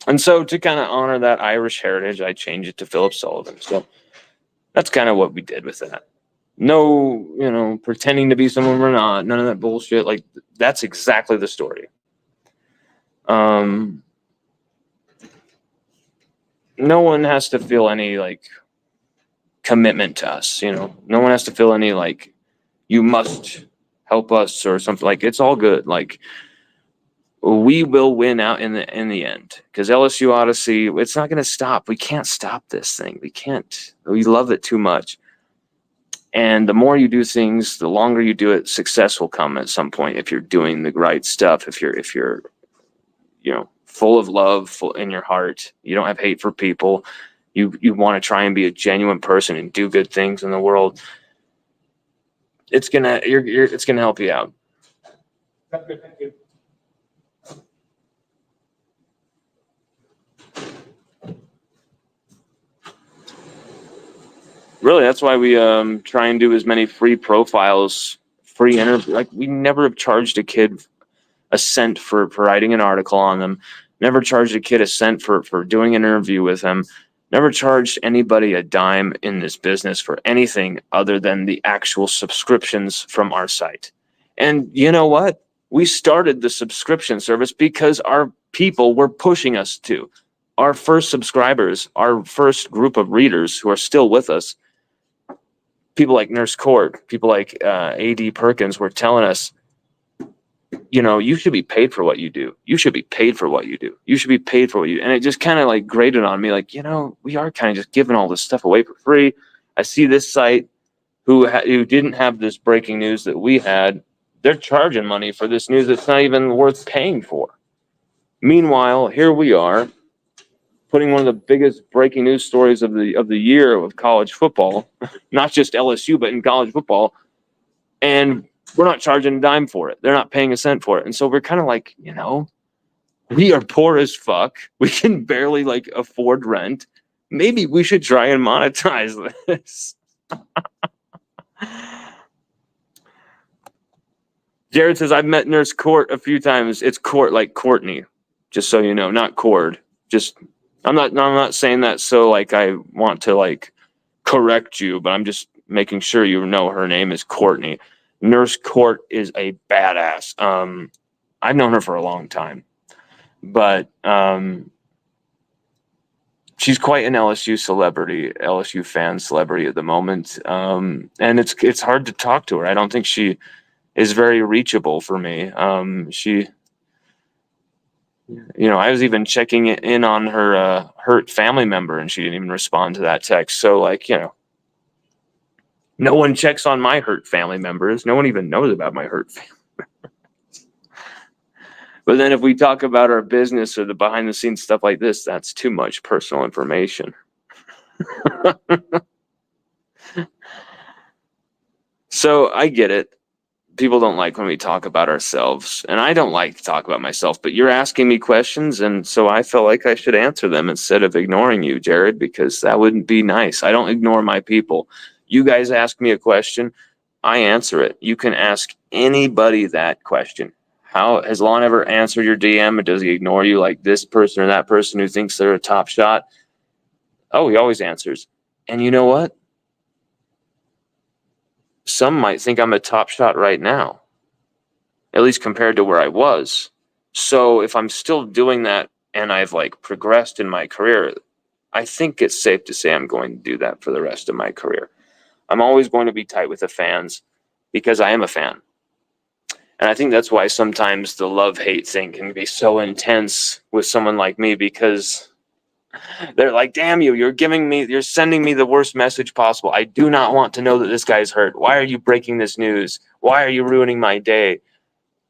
And so to kind of honor that Irish heritage, I changed it to Philip Sullivan. So that's kind of what we did with that. No, pretending to be someone we're not. None of that bullshit. Like, that's exactly the story. No one has to feel any, like, commitment to us, No one has to feel any, like, you must help us or something. Like, it's all good. Like, we will win out in the end, because LSU Odyssey, it's not going to stop. We can't stop this thing. We can't. We love it too much. And the more you do things, the longer you do it, success will come at some point if you're doing the right stuff. If you're full of love, full in your heart, you don't have hate for people. You want to try and be a genuine person and do good things in the world. It's gonna help you out. Thank you. Really, that's why we try and do as many free profiles, free interview. Like, we never have charged a kid a cent for writing an article on them. Never charged a kid a cent for doing an interview with them. Never charged anybody a dime in this business for anything other than the actual subscriptions from our site. And you know what? We started the subscription service because our people were pushing us to. Our first subscribers, our first group of readers who are still with us, people like Nurse Court, people like A.D. Perkins were telling us, you should be paid for what you do. You should be paid for what you do. You should be paid for what you do. And it just kind of like grated on me, like, we are kind of just giving all this stuff away for free. I see this site who didn't have this breaking news that we had. They're charging money for this news that's not even worth paying for. Meanwhile, here we are putting one of the biggest breaking news stories of the year with college football, not just LSU, but in college football. And we're not charging a dime for it. They're not paying a cent for it. And so we're kind of like, we are poor as fuck. We can barely like afford rent. Maybe we should try and monetize this. Jared says, I've met Nurse Court a few times. It's Court like Courtney, just so you know, not Cord. Just, I'm not saying that so like I want to like correct you, but I'm just making sure you know her name is Courtney. Nurse Court is a badass. I've known her for a long time, but she's quite an LSU celebrity, LSU fan celebrity at the moment. And it's hard to talk to her. I don't think she is very reachable for me. I was even checking in on her hurt family member, and she didn't even respond to that text. So, like, no one checks on my hurt family members. No one even knows about my hurt family members. But then if we talk about our business or the behind the scenes stuff like this, that's too much personal information. So I get it. People don't like when we talk about ourselves, and I don't like to talk about myself, but you're asking me questions, and so I felt like I should answer them instead of ignoring you, Jared, because that wouldn't be nice. I don't ignore my people. You guys ask me a question, I answer it. You can ask anybody that question. How has Lon ever answered your DM, and does he ignore you like this person or that person who thinks they're a top shot? Oh, he always answers. And you know what? Some might think I'm a top shot right now, at least compared to where I was. So if I'm still doing that and I've like progressed in my career, I think it's safe to say I'm going to do that for the rest of my career. I'm always going to be tight with the fans because I am a fan. And I think that's why sometimes the love-hate thing can be so intense with someone like me, because they're like, damn you, you're sending me the worst message possible. I do not want to know that this guy's hurt. Why are you breaking this news? Why are you ruining my day?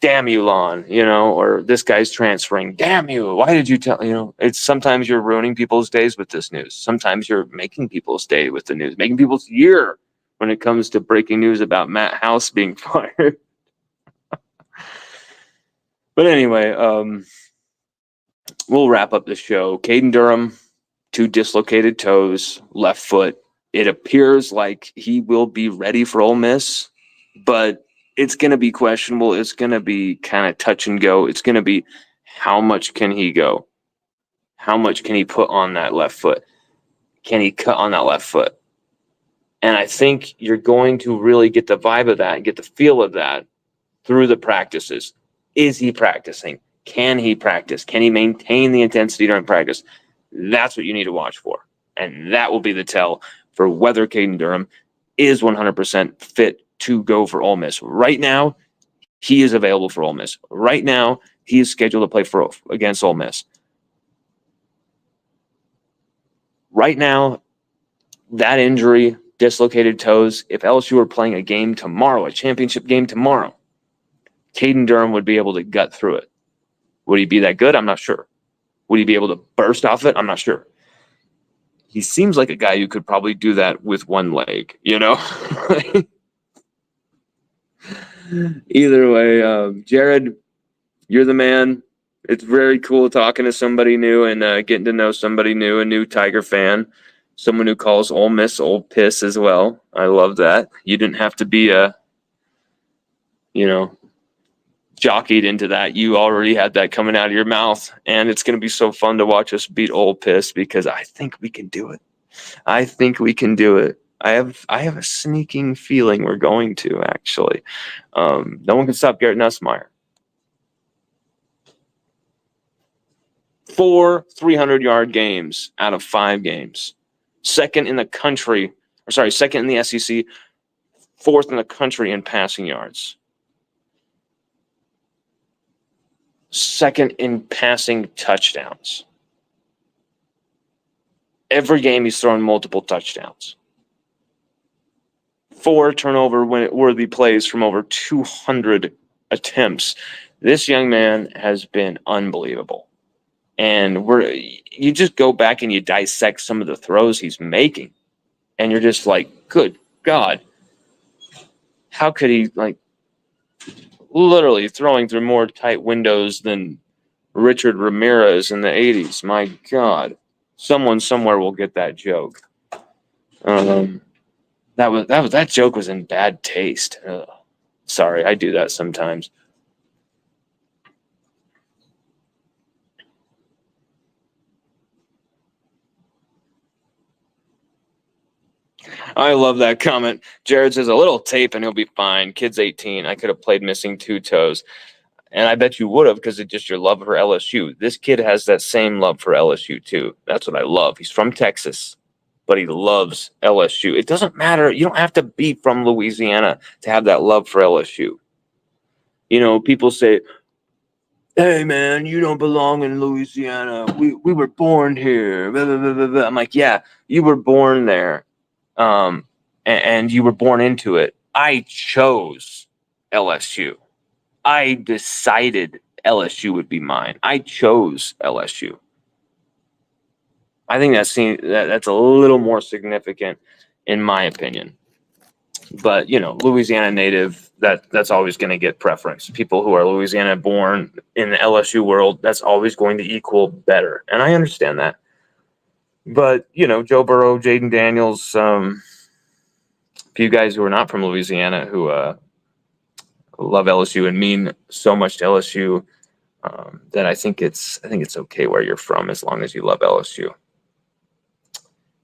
Damn you, Lon, or this guy's transferring. Damn you. Why did you tell, it's sometimes you're ruining people's days with this news. Sometimes you're making people's day with the news, making people's year when it comes to breaking news about Matt House being fired. But anyway, we'll wrap up the show. Caden Durham, 2 dislocated toes, left foot. It appears like he will be ready for Ole Miss, but it's going to be questionable. It's going to be kind of touch and go. It's going to be how much can he go? How much can he put on that left foot? Can he cut on that left foot? And I think you're going to really get the vibe of that and get the feel of that through the practices. Is he practicing? Can he practice? Can he maintain the intensity during practice? That's what you need to watch for. And that will be the tell for whether Caden Durham is 100% fit to go for Ole Miss. Right now, he is available for Ole Miss. Right now, he is scheduled to play against Ole Miss. Right now, that injury, dislocated toes, if LSU were playing a game tomorrow, a championship game tomorrow, Caden Durham would be able to gut through it. Would he be that good? I'm not sure. Would he be able to burst off it? I'm not sure. He seems like a guy who could probably do that with one leg, Either way, Jared, you're the man. It's very cool talking to somebody new and getting to know somebody new, a new Tiger fan, someone who calls Ole Miss Old Piss as well. I love that. You didn't have to be jockeyed into that. You already had that coming out of your mouth, and it's going to be so fun to watch us beat Old Piss because I think we can do it. I think we can do it. I have a sneaking feeling we're going to, actually. No one can stop Garrett Nussmeier. 4 300-yard games out of 5 games. Second in the SEC, 4th in the country in passing yards. Second in passing touchdowns. Every game he's thrown multiple touchdowns. 4 turnover-worthy plays from over 200 attempts. This young man has been unbelievable. And you just go back and you dissect some of the throws he's making, and you're just like, good God, how could he, literally throwing through more tight windows than Richard Ramirez in the 80s. My God, someone somewhere will get that joke. That joke was in bad taste. Ugh. Sorry, I do that sometimes. I love that comment. Jared says, a little tape and he'll be fine. Kid's 18. I could have played missing 2 toes. And I bet you would have, because it's just your love for LSU. This kid has that same love for LSU too. That's what I love. He's from Texas, but he loves LSU. It doesn't matter. You don't have to be from Louisiana to have that love for LSU. You know, people say, hey, man, you don't belong in Louisiana. We were born here. Blah, blah, blah, blah, blah. I'm like, yeah, you were born there. And you were born into it. I chose LSU. I decided LSU would be mine. I chose LSU. I think that's a little more significant in my opinion. But, you know, Louisiana native, that's always going to get preference. People who are Louisiana born in the LSU world, that's always going to equal better. And I understand that. But, you know, Joe Burrow, Jaden Daniels, a few guys who are not from Louisiana who love LSU and mean so much to LSU, that I think it's okay where you're from as long as you love LSU.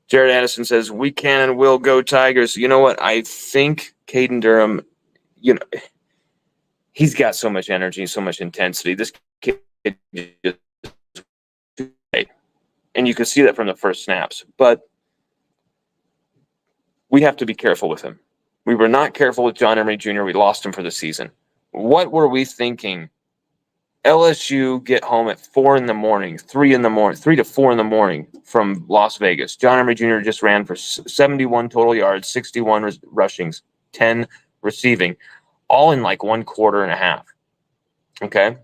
Jared Addison says, we can and will go Tigers. You know what? I think Caden Durham, you know, he's got so much energy, so much intensity. This kid just, and you can see that from the first snaps. But we have to be careful with him. We were not careful with John Emery Jr. We lost him for the season. What were we thinking? LSU get home at 4 in the morning, 3 to 4 in the morning from Las Vegas. John Emery Jr. just ran for 71 total yards, 61 rushings, 10 receiving, all in like 1 quarter and a half. Okay.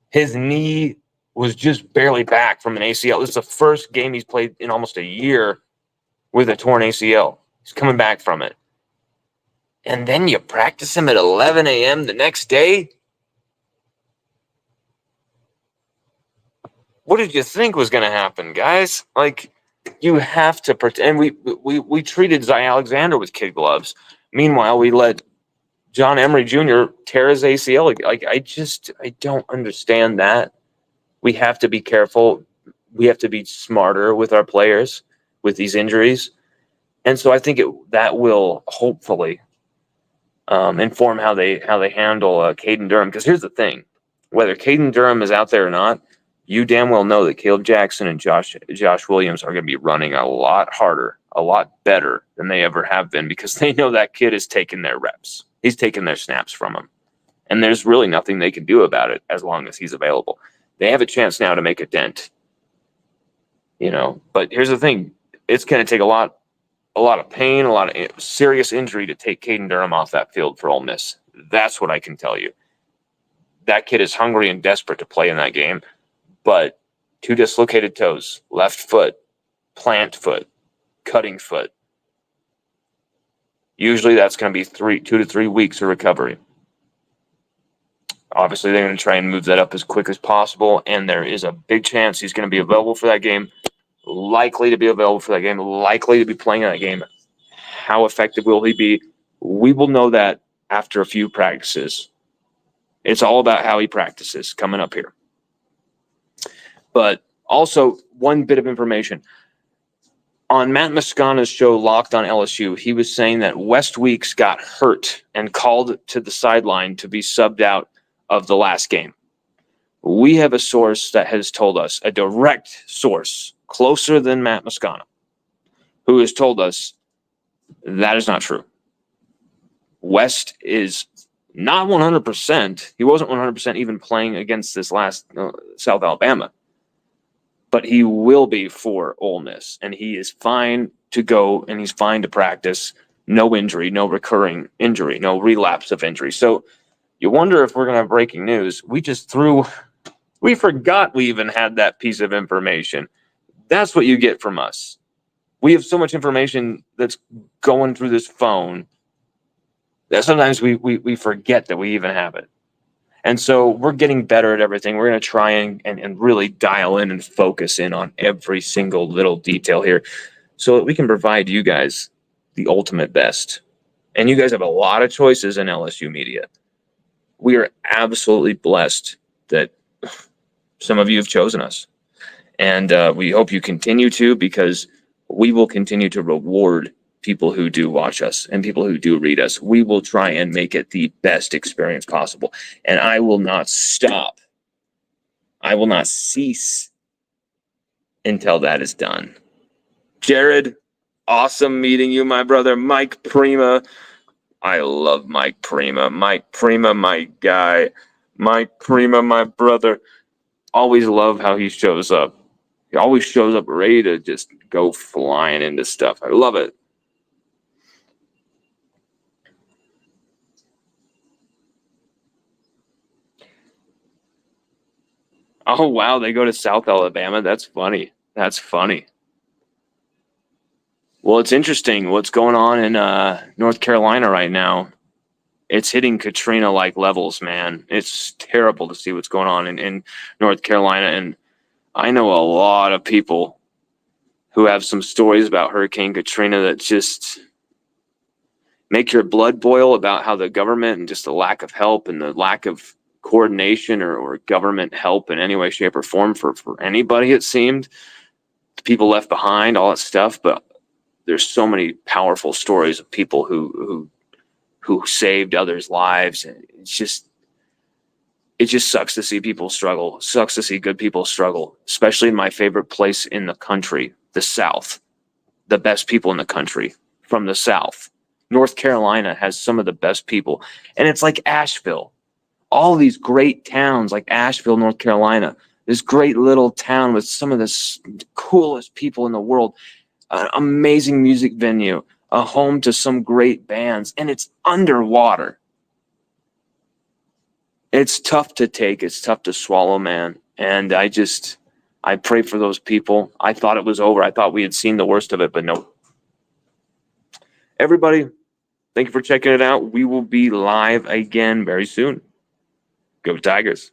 His knee was just barely back from an ACL. This is the first game he's played in almost a year with a torn ACL. He's coming back from it. And then you practice him at 11 a.m. the next day? What did you think was going to happen, guys? Like, you have to pretend. We treated Zy Alexander with kid gloves. Meanwhile, we let John Emery Jr. tear his ACL. Like, I don't understand that. We have to be careful. We have to be smarter with our players with these injuries. And so I think that will hopefully inform how they handle Caden Durham. Because here's the thing. Whether Caden Durham is out there or not, you damn well know that Caleb Jackson and Josh Williams are going to be running a lot harder, a lot better than they ever have been, because they know that kid is taking their reps. He's taking their snaps from them. And there's really nothing they can do about it as long as he's available. They have a chance now to make a dent. You know, but here's the thing. It's going to take a lot of pain, a lot of serious injury to take Caden Durham off that field for Ole Miss. That's what I can tell you. That kid is hungry and desperate to play in that game. But 2 dislocated toes, left foot, plant foot, cutting foot. Usually that's going to be 2 to 3 weeks of recovery. Obviously, they're going to try and move that up as quick as possible, and there is a big chance he's going to be available for that game, likely to be available for that game, likely to be playing in that game. How effective will he be? We will know that after a few practices. It's all about how he practices coming up here. But also, one bit of information. On Matt Moscana's show, Locked on LSU, he was saying that West Weeks got hurt and called to the sideline to be subbed out of the last game. We have a source that has told us, a direct source, closer than Matt Moscana, who has told us that is not true. West is not 100%. He wasn't 100% even playing against this last South Alabama. But he will be for Ole Miss, and he is fine to go, and he's fine to practice. No injury, no recurring injury, no relapse of injury. So you wonder if we're going to have breaking news. We forgot we even had that piece of information. That's what you get from us. We have so much information that's going through this phone that sometimes we forget that we even have it. And so we're getting better at everything. We're going to try and really dial in and focus in on every single little detail here so that we can provide you guys the ultimate best And you guys have a lot of choices in LSU media. We are absolutely blessed that some of you have chosen us. And we hope you continue to, because we will continue to reward people who do watch us and people who do read us. We will try and make it the best experience possible. And I will not stop. I will not cease until that is done. Jared, awesome meeting you, my brother. Mike Prima. I love Mike Prima. Mike Prima, my guy. Mike Prima, my brother. Always love how he shows up. He always shows up ready to just go flying into stuff. I love it. Oh, wow. They go to South Alabama. That's funny. That's funny. Well, it's interesting what's going on in North Carolina right now. It's hitting Katrina-like levels, man. It's terrible to see what's going on in North Carolina. And I know a lot of people who have some stories about Hurricane Katrina that just make your blood boil about how the government and just the lack of help and the lack of coordination or government help in any way, shape, or form for anybody, it seemed. People left behind, all that stuff. But there's so many powerful stories of people who saved others' lives. And it just sucks to see people struggle. Sucks to see good people struggle, especially in my favorite place in the country, the South. The best people in the country from the South. North Carolina has some of the best people. And it's like Asheville. All these great towns like Asheville, North Carolina, this great little town with some of the coolest people in the world, an amazing music venue, a home to some great bands, and it's underwater. It's tough to take. It's tough to swallow, man. And I pray for those people. I thought it was over. I thought we had seen the worst of it, but no. Everybody, thank you for checking it out. We will be live again very soon. Go Tigers.